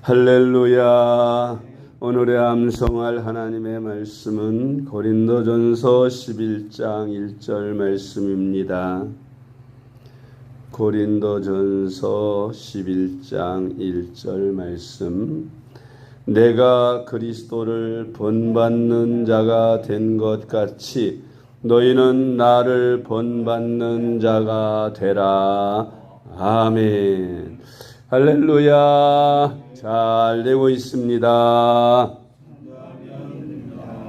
할렐루야. 오늘의 암송할 하나님의 말씀은 고린도전서 11장 1절 말씀입니다. 고린도전서 11장 1절 말씀. 내가 그리스도를 본받는 자가 된 것 같이 너희는 나를 본받는 자가 되라. 아멘. 할렐루야. 잘 되고 있습니다.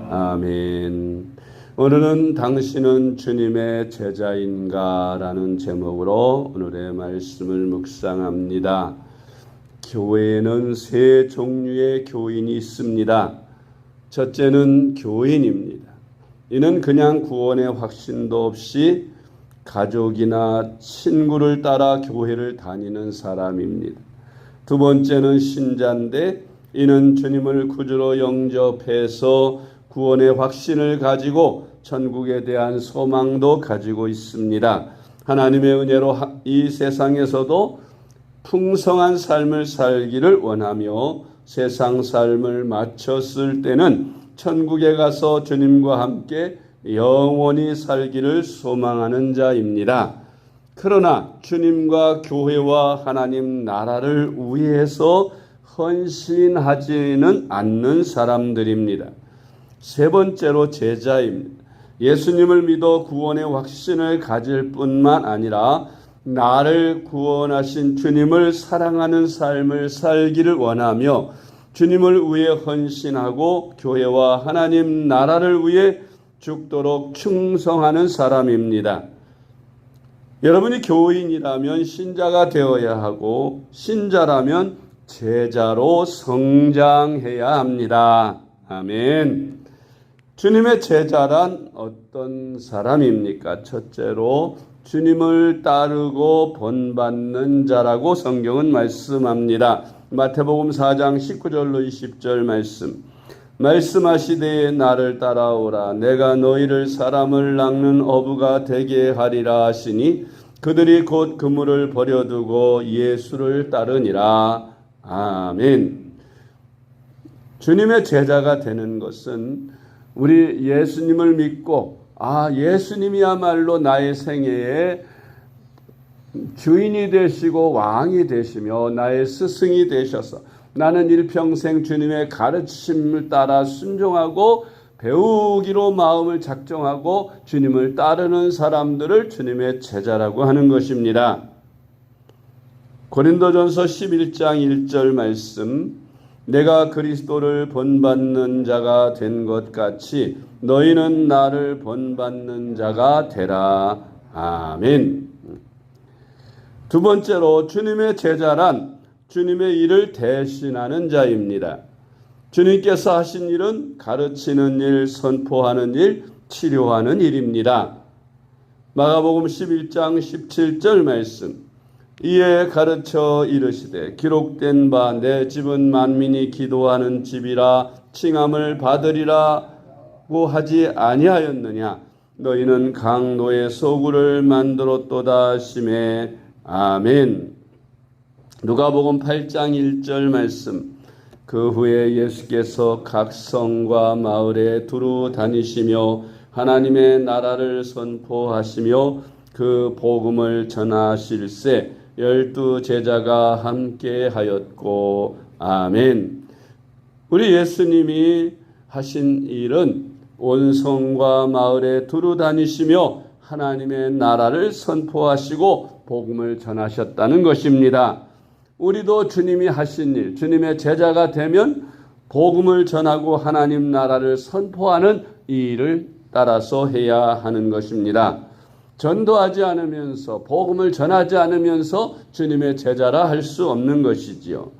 아멘. 오늘은 당신은 주님의 제자인가? 라는 제목으로 오늘의 말씀을 묵상합니다. 교회에는 세 종류의 교인이 있습니다. 첫째는 교인입니다. 이는 그냥 구원의 확신도 없이 가족이나 친구를 따라 교회를 다니는 사람입니다. 두 번째는 신자인데 이는 주님을 구주로 영접해서 구원의 확신을 가지고 천국에 대한 소망도 가지고 있습니다. 하나님의 은혜로 이 세상에서도 풍성한 삶을 살기를 원하며 세상 삶을 마쳤을 때는 천국에 가서 주님과 함께 영원히 살기를 소망하는 자입니다. 그러나 주님과 교회와 하나님 나라를 위해서 헌신하지는 않는 사람들입니다. 세 번째로 제자입니다. 예수님을 믿어 구원의 확신을 가질 뿐만 아니라 나를 구원하신 주님을 사랑하는 삶을 살기를 원하며 주님을 위해 헌신하고 교회와 하나님 나라를 위해 죽도록 충성하는 사람입니다. 여러분이 교인이라면 신자가 되어야 하고 신자라면 제자로 성장해야 합니다. 아멘. 주님의 제자란 어떤 사람입니까? 첫째로 주님을 따르고 본받는 자라고 성경은 말씀합니다. 마태복음 4장 19절로 20절 말씀. 말씀하시되 나를 따라오라. 내가 너희를 사람을 낚는 어부가 되게 하리라 하시니 그들이 곧 그물을 버려두고 예수를 따르니라. 아멘. 주님의 제자가 되는 것은 우리 예수님을 믿고 예수님이야말로 나의 생애에 주인이 되시고 왕이 되시며 나의 스승이 되셔서 나는 일평생 주님의 가르침을 따라 순종하고 배우기로 마음을 작정하고 주님을 따르는 사람들을 주님의 제자라고 하는 것입니다. 고린도전서 11장 1절 말씀. 내가 그리스도를 본받는 자가 된 것 같이 너희는 나를 본받는 자가 되라. 아멘. 두 번째로 주님의 제자란 주님의 일을 대신하는 자입니다. 주님께서 하신 일은 가르치는 일, 선포하는 일, 치료하는 일입니다. 마가복음 11장 17절 말씀. 이에 가르쳐 이르시되 기록된 바 내 집은 만민이 기도하는 집이라 칭함을 받으리라고 하지 아니하였느냐. 너희는 강도의 소굴을 만들었도다 하시매. 아멘. 누가복음 8장 1절 말씀. 그 후에 예수께서 각 성과 마을에 두루 다니시며 하나님의 나라를 선포하시며 그 복음을 전하실세 12 제자가 함께 하였고. 아멘. 우리 예수님이 하신 일은 온 성과 마을에 두루 다니시며 하나님의 나라를 선포하시고 복음을 전하셨다는 것입니다. 우리도 주님이 하신 일, 주님의 제자가 되면 복음을 전하고 하나님 나라를 선포하는 이 일을 따라서 해야 하는 것입니다. 전도하지 않으면서 복음을 전하지 않으면서 주님의 제자라 할 수 없는 것이지요.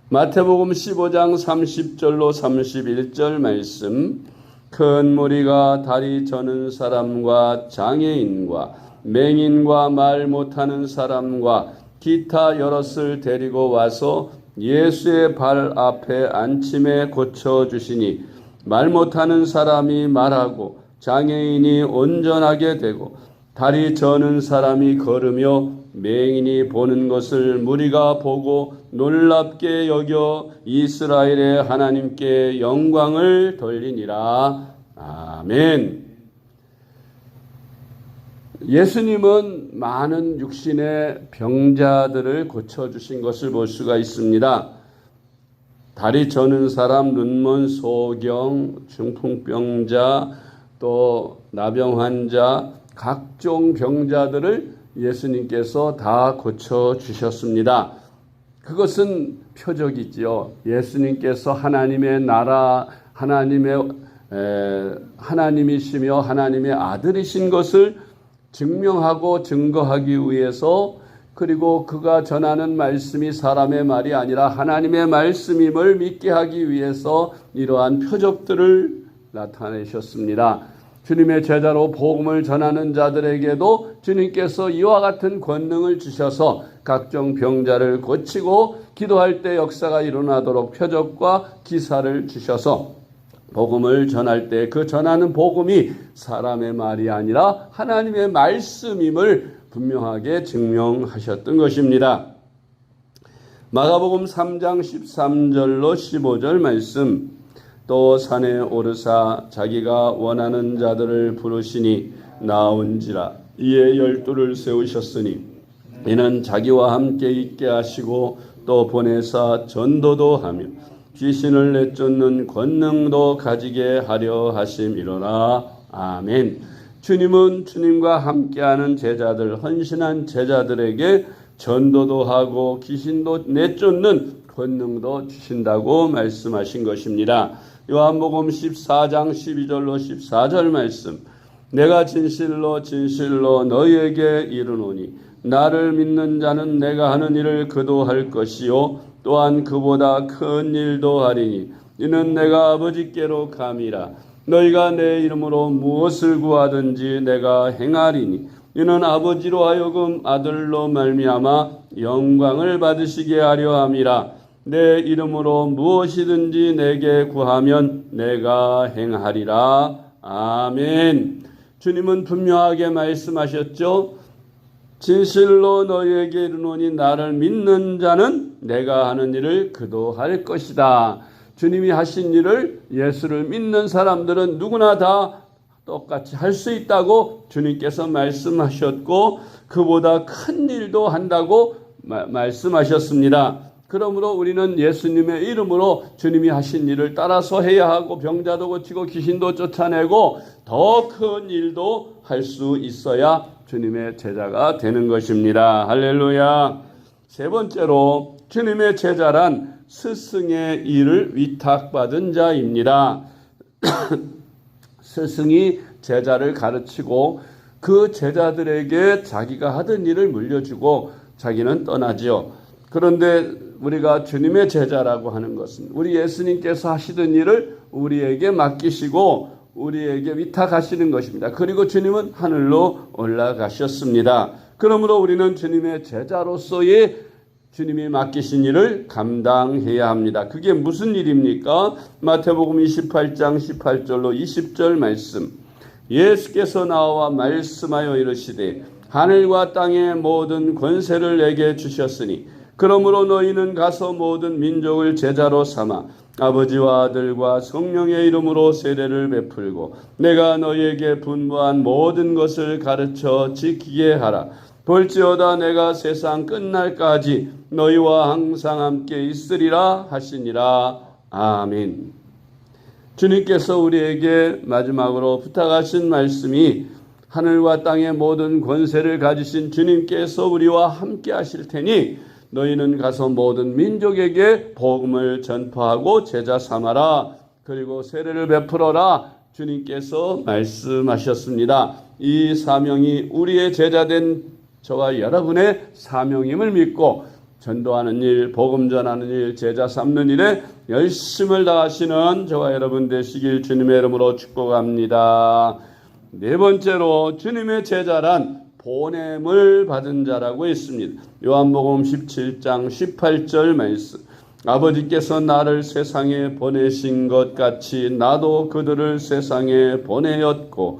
마태복음 15장 30절로 31절 말씀. 큰 무리가 다리 저는 사람과 장애인과 맹인과 말 못하는 사람과 기타 여럿을 데리고 와서 예수의 발 앞에 앉힘에 고쳐주시니 말 못하는 사람이 말하고 장애인이 온전하게 되고 다리 저는 사람이 걸으며 맹인이 보는 것을 무리가 보고 놀랍게 여겨 이스라엘의 하나님께 영광을 돌리니라. 아멘. 예수님은 많은 육신의 병자들을 고쳐주신 것을 볼 수가 있습니다. 다리 저는 사람, 눈먼 소경, 중풍병자, 또 나병 환자, 각종 병자들을 예수님께서 다 고쳐주셨습니다. 그것은 표적이지요. 예수님께서 하나님의 나라, 하나님이시며 하나님의 아들이신 것을 증명하고 증거하기 위해서, 그리고 그가 전하는 말씀이 사람의 말이 아니라 하나님의 말씀임을 믿게 하기 위해서 이러한 표적들을 나타내셨습니다. 주님의 제자로 복음을 전하는 자들에게도 주님께서 이와 같은 권능을 주셔서 각종 병자를 고치고 기도할 때 역사가 일어나도록 표적과 기사를 주셔서 복음을 전할 때 그 전하는 복음이 사람의 말이 아니라 하나님의 말씀임을 분명하게 증명하셨던 것입니다. 마가복음 3장 13절로 15절 말씀. 또 산에 오르사 자기가 원하는 자들을 부르시니 나온지라. 이에 12를 세우셨으니 이는 자기와 함께 있게 하시고 또 보내사 전도도 하며 귀신을 내쫓는 권능도 가지게 하려 하심이로라. 아멘. 주님은 주님과 함께하는 제자들, 헌신한 제자들에게 전도도 하고 귀신도 내쫓는 권능도 주신다고 말씀하신 것입니다. 요한복음 14장 12절로 14절 말씀. 내가 진실로 진실로 너희에게 이르노니 나를 믿는 자는 내가 하는 일을 그도 할 것이요 또한 그보다 큰 일도 하리니 이는 내가 아버지께로 감이라. 너희가 내 이름으로 무엇을 구하든지 내가 행하리니 이는 아버지로 하여금 아들로 말미암아 영광을 받으시게 하려 함이라. 내 이름으로 무엇이든지 내게 구하면 내가 행하리라. 아멘. 주님은 분명하게 말씀하셨죠. 진실로 너희에게 이르노니 나를 믿는 자는 내가 하는 일을 그도 할 것이다. 주님이 하신 일을 예수를 믿는 사람들은 누구나 다 똑같이 할 수 있다고 주님께서 말씀하셨고 그보다 큰 일도 한다고 말씀하셨습니다. 그러므로 우리는 예수님의 이름으로 주님이 하신 일을 따라서 해야 하고 병자도 고치고 귀신도 쫓아내고 더 큰 일도 할 수 있어야 주님의 제자가 되는 것입니다. 할렐루야. 세 번째로 주님의 제자란 스승의 일을 위탁받은 자입니다. 스승이 제자를 가르치고 그 제자들에게 자기가 하던 일을 물려주고 자기는 떠나지요. 그런데 우리가 주님의 제자라고 하는 것은 우리 예수님께서 하시던 일을 우리에게 맡기시고 우리에게 위탁하시는 것입니다. 그리고 주님은 하늘로 올라가셨습니다. 그러므로 우리는 주님의 제자로서의 주님이 맡기신 일을 감당해야 합니다. 그게 무슨 일입니까? 마태복음 28장 18절로 20절 말씀. 예수께서 나와 말씀하여 이르시되 하늘과 땅의 모든 권세를 내게 주셨으니 그러므로 너희는 가서 모든 민족을 제자로 삼아 아버지와 아들과 성령의 이름으로 세례를 베풀고 내가 너희에게 분부한 모든 것을 가르쳐 지키게 하라. 볼지어다 내가 세상 끝날까지 너희와 항상 함께 있으리라 하시니라. 아멘. 주님께서 우리에게 마지막으로 부탁하신 말씀이 하늘과 땅의 모든 권세를 가지신 주님께서 우리와 함께 하실 테니 너희는 가서 모든 민족에게 복음을 전파하고 제자 삼아라. 그리고 세례를 베풀어라. 주님께서 말씀하셨습니다. 이 사명이 우리의 제자된 저와 여러분의 사명임을 믿고 전도하는 일, 복음 전하는 일, 제자 삼는 일에 열심을 다하시는 저와 여러분 되시길 주님의 이름으로 축복합니다. 네 번째로 주님의 제자란 보냄을 받은 자라고 했습니다. 요한복음 17장 18절 말씀. 아버지께서 나를 세상에 보내신 것 같이 나도 그들을 세상에 보내었고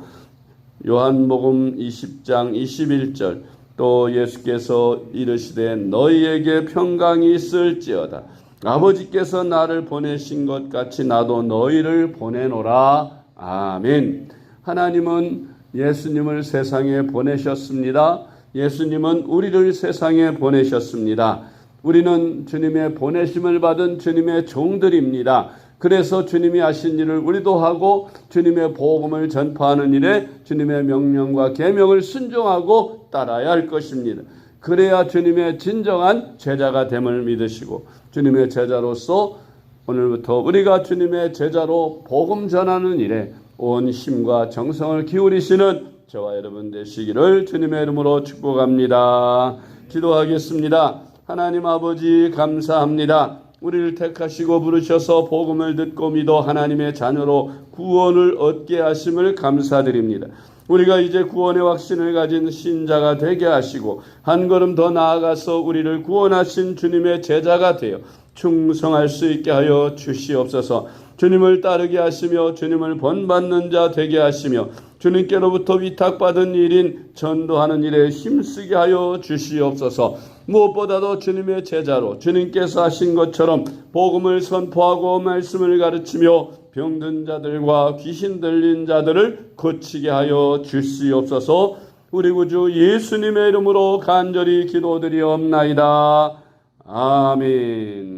요한복음 20장 21절. 또 예수께서 이르시되 너희에게 평강이 있을지어다. 아버지께서 나를 보내신 것 같이 나도 너희를 보내노라. 아멘. 하나님은 예수님을 세상에 보내셨습니다. 예수님은 우리를 세상에 보내셨습니다. 우리는 주님의 보내심을 받은 주님의 종들입니다. 그래서 주님이 하신 일을 우리도 하고 주님의 복음을 전파하는 일에 주님의 명령과 계명을 순종하고 따라야 할 것입니다. 그래야 주님의 진정한 제자가 됨을 믿으시고 주님의 제자로서 오늘부터 우리가 주님의 제자로 복음 전하는 일에 온 힘과 정성을 기울이시는 저와 여러분 되시기를 주님의 이름으로 축복합니다. 기도하겠습니다. 하나님 아버지 감사합니다. 우리를 택하시고 부르셔서 복음을 듣고 믿어 하나님의 자녀로 구원을 얻게 하심을 감사드립니다. 우리가 이제 구원의 확신을 가진 신자가 되게 하시고 한 걸음 더 나아가서 우리를 구원하신 주님의 제자가 되어 충성할 수 있게 하여 주시옵소서. 주님을 따르게 하시며 주님을 본받는 자 되게 하시며 주님께로부터 위탁받은 일인 전도하는 일에 힘쓰게 하여 주시옵소서. 무엇보다도 주님의 제자로 주님께서 하신 것처럼 복음을 선포하고 말씀을 가르치며 병든 자들과 귀신 들린 자들을 고치게 하여 주시옵소서. 우리 구주 예수님의 이름으로 간절히 기도드리옵나이다. 아멘.